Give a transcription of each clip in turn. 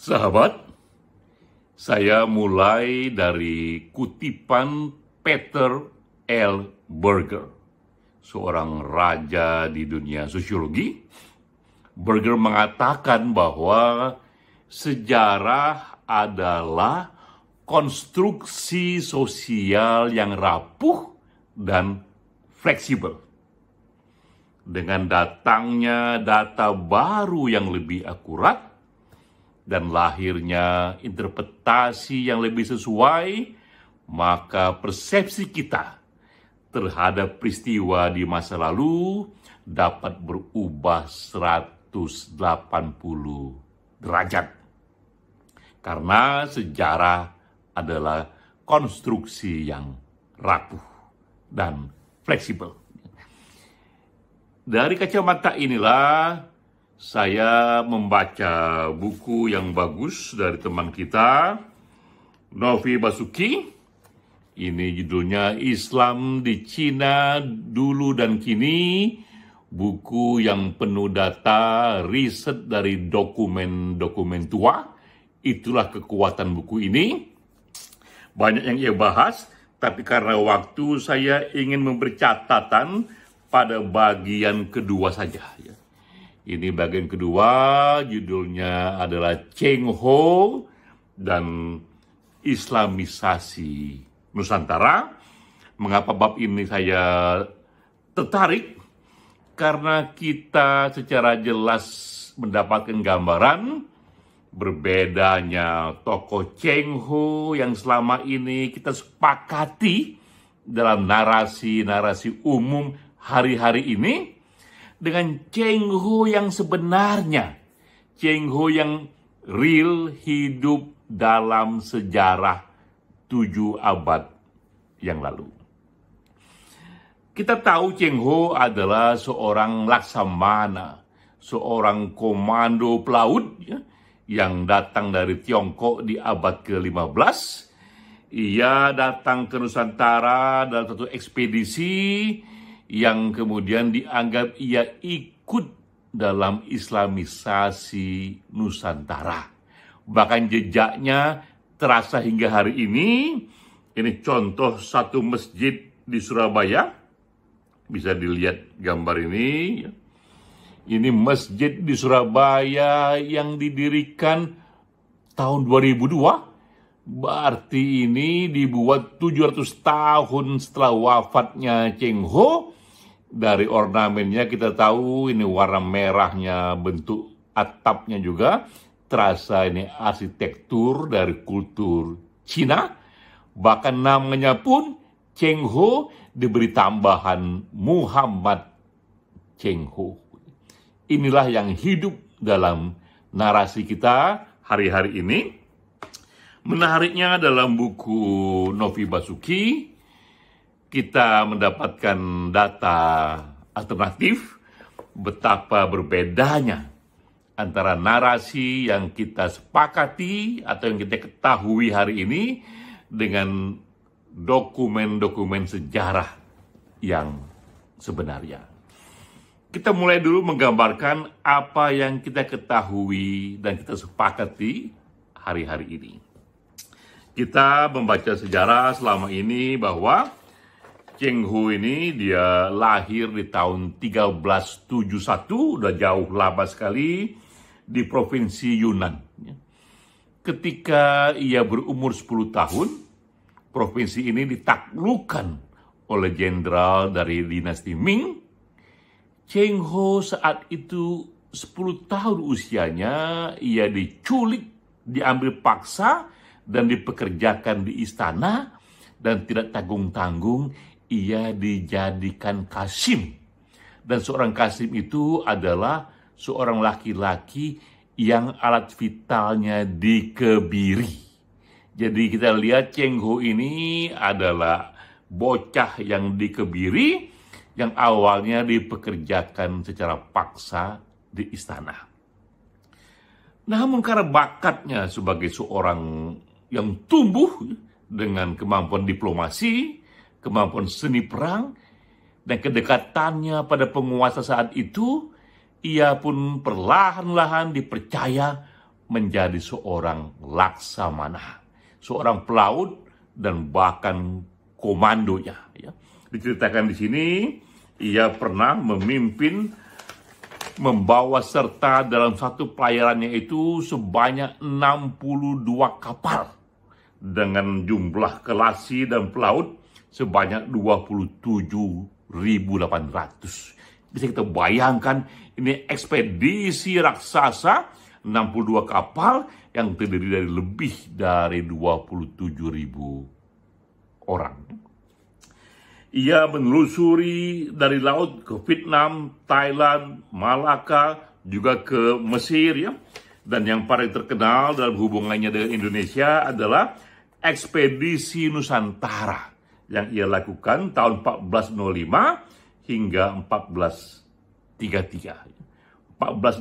Sahabat, saya mulai dari kutipan Peter L. Berger, seorang raja di dunia sosiologi. Berger mengatakan bahwa sejarah adalah konstruksi sosial yang rapuh dan fleksibel. Dengan datangnya data baru yang lebih akurat, dan lahirnya interpretasi yang lebih sesuai, maka persepsi kita terhadap peristiwa di masa lalu dapat berubah 180 derajat. Karena sejarah adalah konstruksi yang rapuh dan fleksibel. Dari kacamata inilah saya membaca buku yang bagus dari teman kita, Novi Basuki. Ini judulnya Islam di Cina Dulu dan Kini. Buku yang penuh data, riset dari dokumen-dokumen tua. Itulah kekuatan buku ini. Banyak yang ia bahas, tapi karena waktu saya ingin memberi catatan pada bagian kedua saja. Ini bagian kedua, judulnya adalah Cheng Ho dan Islamisasi Nusantara. Mengapa bab ini saya tertarik? Karena kita secara jelas mendapatkan gambaran berbedanya tokoh Cheng Ho yang selama ini kita sepakati dalam narasi-narasi umum hari-hari ini, dengan Cheng Ho yang sebenarnya, Cheng Ho yang real hidup dalam sejarah 7 abad yang lalu. Kita tahu Cheng Ho adalah seorang laksamana, seorang komando pelaut yang datang dari Tiongkok di abad ke-15. Ia datang ke Nusantara dalam satu ekspedisi yang kemudian dianggap ia ikut dalam Islamisasi Nusantara. Bahkan jejaknya terasa hingga hari ini. Ini contoh satu masjid di Surabaya. Bisa dilihat gambar ini. Ini masjid di Surabaya yang didirikan tahun 2002. Berarti ini dibuat 700 tahun setelah wafatnya Cheng Ho. Dari ornamennya kita tahu ini warna merahnya, bentuk atapnya juga terasa ini arsitektur dari kultur Cina. Bahkan namanya pun Cheng Ho diberi tambahan Muhammad Cheng Ho. Inilah yang hidup dalam narasi kita hari-hari ini. Menariknya dalam buku Novi Basuki, kita mendapatkan data alternatif betapa berbedanya antara narasi yang kita sepakati atau yang kita ketahui hari ini dengan dokumen-dokumen sejarah yang sebenarnya. Kita mulai dulu menggambarkan apa yang kita ketahui dan kita sepakati hari-hari ini. Kita membaca sejarah selama ini bahwa Cheng Ho ini dia lahir di tahun 1371, udah jauh lama sekali, di provinsi Yunnan. Ketika ia berumur 10 tahun, provinsi ini ditaklukkan oleh jenderal dari dinasti Ming. Cheng Ho saat itu 10 tahun usianya, ia diculik, diambil paksa, dan dipekerjakan di istana, dan tidak tanggung-tanggung ia dijadikan kasim. Dan seorang kasim itu adalah seorang laki-laki yang alat vitalnya dikebiri. Jadi kita lihat Cheng Ho ini adalah bocah yang dikebiri, yang awalnya dipekerjakan secara paksa di istana. Namun karena bakatnya sebagai seorang yang tumbuh dengan kemampuan diplomasi, kemampuan seni perang, dan kedekatannya pada penguasa saat itu, ia pun perlahan-lahan dipercaya menjadi seorang laksamana, seorang pelaut dan bahkan komandonya. Ya. Diceritakan di sini, ia pernah membawa serta dalam satu pelayarannya itu sebanyak 62 kapal dengan jumlah kelasi dan pelaut sebanyak 27.800. Bisa kita bayangkan, ini ekspedisi raksasa 62 kapal yang terdiri dari lebih dari 27.000 orang. Ia menelusuri dari laut ke Vietnam, Thailand, Malaka, juga ke Mesir, ya. Dan yang paling terkenal dalam hubungannya dengan Indonesia adalah ekspedisi Nusantara yang ia lakukan tahun 1405 hingga 1433. 1405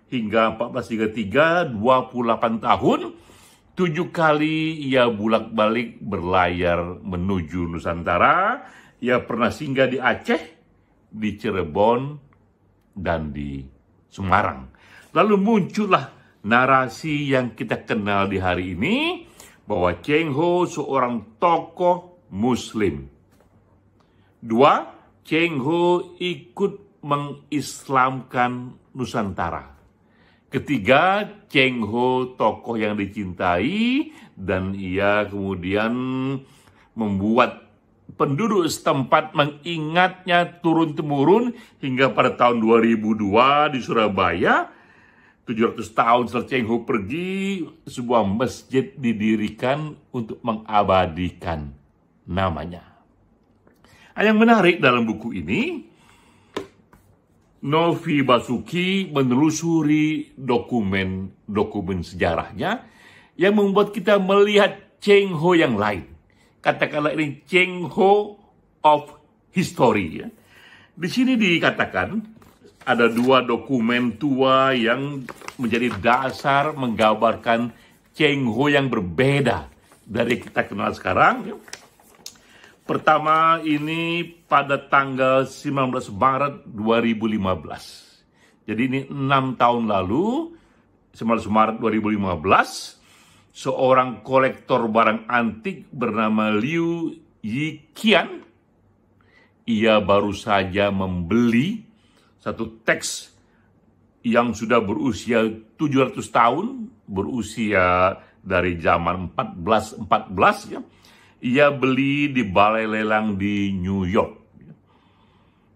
hingga 1433, 28 tahun, 7 kali ia bolak-balik berlayar menuju Nusantara. Ia pernah singgah di Aceh, di Cirebon, dan di Semarang. Lalu muncullah narasi yang kita kenal di hari ini, bahwa Cheng Ho seorang tokoh Muslim. 2, Cheng Ho ikut mengislamkan Nusantara. Ketiga, Cheng Ho tokoh yang dicintai dan ia kemudian membuat penduduk setempat mengingatnya turun-temurun hingga pada tahun 2002 di Surabaya, 700 tahun setelah Cheng Ho pergi, sebuah masjid didirikan untuk mengabadikan namanya. Yang menarik dalam buku ini, Novi Basuki menelusuri dokumen sejarahnya yang membuat kita melihat Cheng Ho yang lain. Katakanlah ini Cheng Ho of history. Ya. Di sini dikatakan ada 2 dokumen tua yang menjadi dasar menggambarkan Cheng Ho yang berbeda dari kita kenal sekarang. Ya. Pertama ini pada tanggal 19 Maret 2015. Jadi ini 6 tahun lalu, 19 Maret 2015, seorang kolektor barang antik bernama Liu Yiqian, ia baru saja membeli satu teks yang sudah berusia 700 tahun, berusia dari zaman 1414 ya. Ia beli di balai lelang di New York.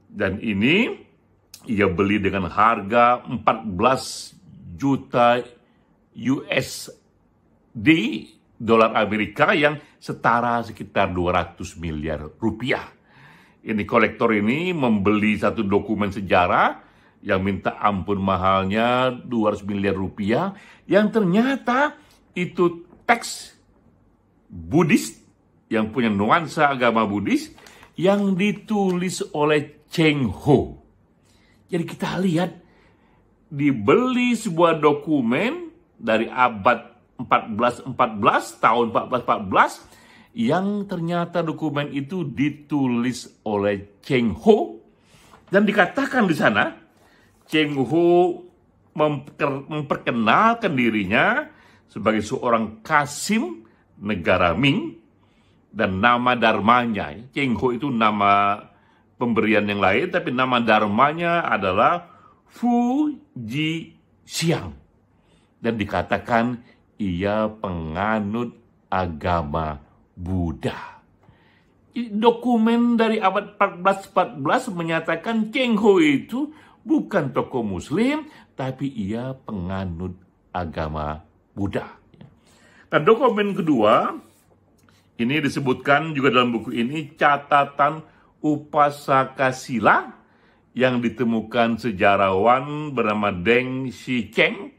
Dan ini ia beli dengan harga 14 juta USD, dolar Amerika, yang setara sekitar 200 miliar rupiah. Ini kolektor ini membeli satu dokumen sejarah yang minta ampun mahalnya 200 miliar rupiah, yang ternyata itu teks Buddhis yang punya nuansa agama Buddhis yang ditulis oleh Cheng Ho. Jadi kita lihat, dibeli sebuah dokumen dari abad 1414, tahun 1414, yang ternyata dokumen itu ditulis oleh Cheng Ho, dan dikatakan di sana Cheng Ho memperkenalkan dirinya sebagai seorang Kasim negara Ming. Dan nama dharmanya, Cheng Ho itu nama pemberian yang lain, tapi nama dharmanya adalah Fu Ji Xiang. Dan dikatakan ia penganut agama Buddha. Dokumen dari abad 1414 menyatakan Cheng Ho itu bukan tokoh Muslim, tapi ia penganut agama Buddha. Dan dokumen kedua, ini disebutkan juga dalam buku ini, catatan Upasaka Sila yang ditemukan sejarawan bernama Deng Xicheng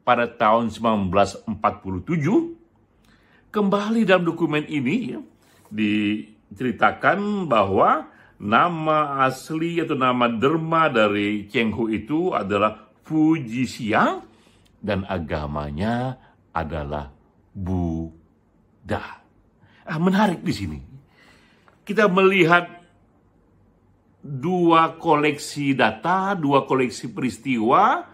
pada tahun 1947. Kembali dalam dokumen ini ya, diceritakan bahwa nama asli atau nama derma dari Cheng Ho itu adalah Fu Ji Xiang dan agamanya adalah Buddha. Menarik di sini. Kita melihat 2 koleksi data, 2 koleksi peristiwa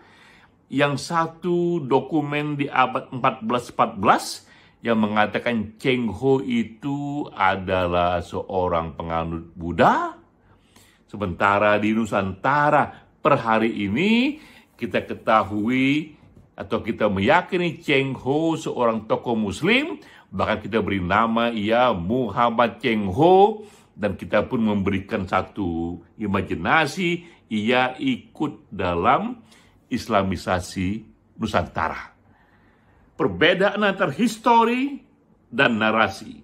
yang satu dokumen di abad 1414 yang mengatakan Cheng Ho itu adalah seorang penganut Buddha. Sementara di Nusantara per hari ini kita ketahui atau kita meyakini Cheng Ho seorang tokoh Muslim, bahkan kita beri nama ia Muhammad Cheng Ho, dan kita pun memberikan satu imajinasi ia ikut dalam Islamisasi Nusantara. Perbedaan antara histori dan narasi.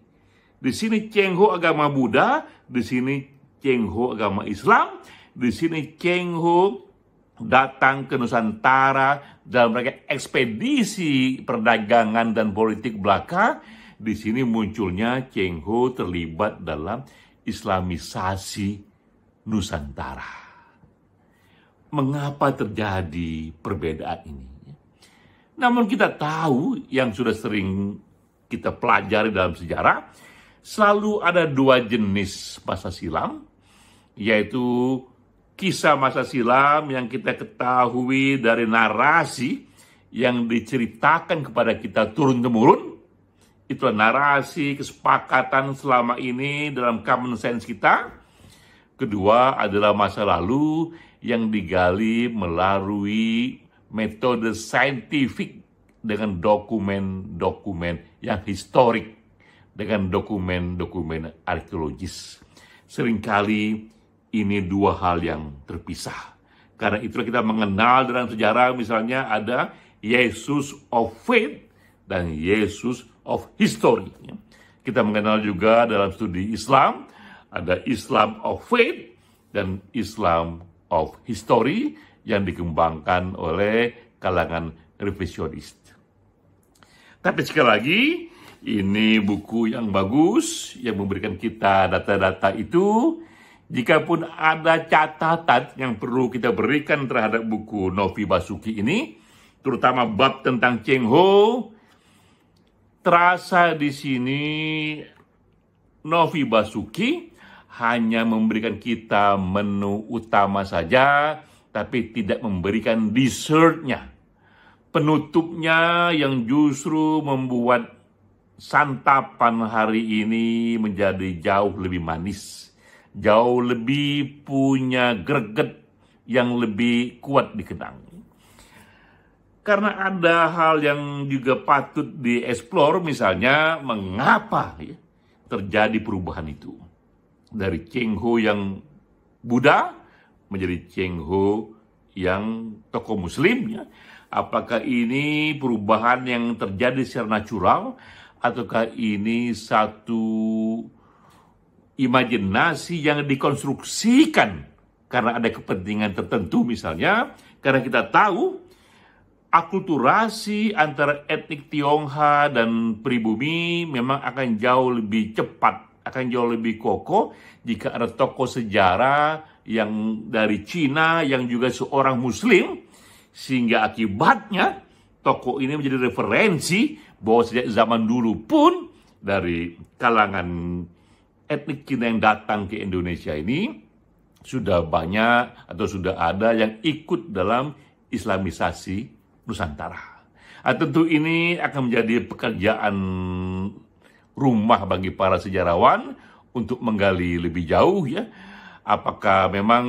Di sini Cheng Ho agama Buddha, di sini Cheng Ho agama Islam, di sini Cheng Ho datang ke Nusantara dalam rangka ekspedisi perdagangan dan politik belaka. Di sini munculnya Cheng Ho terlibat dalam Islamisasi Nusantara. Mengapa terjadi perbedaan ini? Namun kita tahu yang sudah sering kita pelajari dalam sejarah, selalu ada dua jenis masa silam, yaitu kisah masa silam yang kita ketahui dari narasi yang diceritakan kepada kita turun-temurun. Itulah narasi kesepakatan selama ini dalam common sense kita. Kedua adalah masa lalu yang digali melalui metode saintifik dengan dokumen-dokumen yang historik, dengan dokumen-dokumen arkeologis. Seringkali ini dua hal yang terpisah. Karena itulah kita mengenal dalam sejarah misalnya ada Yesus of Faith dan Yesus of History. Kita mengenal juga dalam studi Islam ada Islam of Faith dan Islam of History yang dikembangkan oleh kalangan revisionis. Tapi sekali lagi, ini buku yang bagus yang memberikan kita data-data itu. Jikapun ada catatan yang perlu kita berikan terhadap buku Novi Basuki ini, terutama bab tentang Cheng Ho, terasa di sini Novi Basuki hanya memberikan kita menu utama saja, tapi tidak memberikan dessertnya, penutupnya yang justru membuat santapan hari ini menjadi jauh lebih manis, jauh lebih punya greget yang lebih kuat dikenang. Karena ada hal yang juga patut dieksplor, misalnya mengapa terjadi perubahan itu. Dari Cheng Ho yang Buddha menjadi Cheng Ho yang tokoh Muslim. Apakah ini perubahan yang terjadi secara natural, ataukah ini satu imajinasi yang dikonstruksikan karena ada kepentingan tertentu misalnya? Karena kita tahu akulturasi antara etnik Tionghoa dan pribumi memang akan jauh lebih cepat, akan jauh lebih kokoh jika ada tokoh sejarah yang dari Cina yang juga seorang Muslim, sehingga akibatnya tokoh ini menjadi referensi bahwa sejak zaman dulu pun dari kalangan etnik Cina yang datang ke Indonesia ini sudah banyak atau sudah ada yang ikut dalam Islamisasi Nusantara. Tentu ini akan menjadi pekerjaan rumah bagi para sejarawan untuk menggali lebih jauh ya. Apakah memang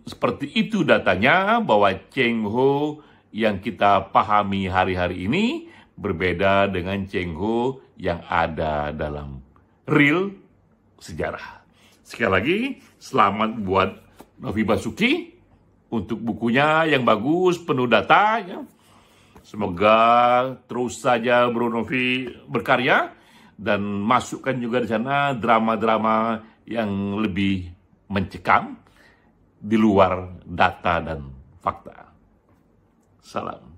seperti itu datanya bahwa Cheng Ho yang kita pahami hari-hari ini berbeda dengan Cheng Ho yang ada dalam real sejarah. Sekali lagi, selamat buat Novi Basuki untuk bukunya yang bagus, penuh data ya. Semoga terus saja Bro Novi berkarya dan masukkan juga di sana drama-drama yang lebih mencekam di luar data dan fakta. Salam.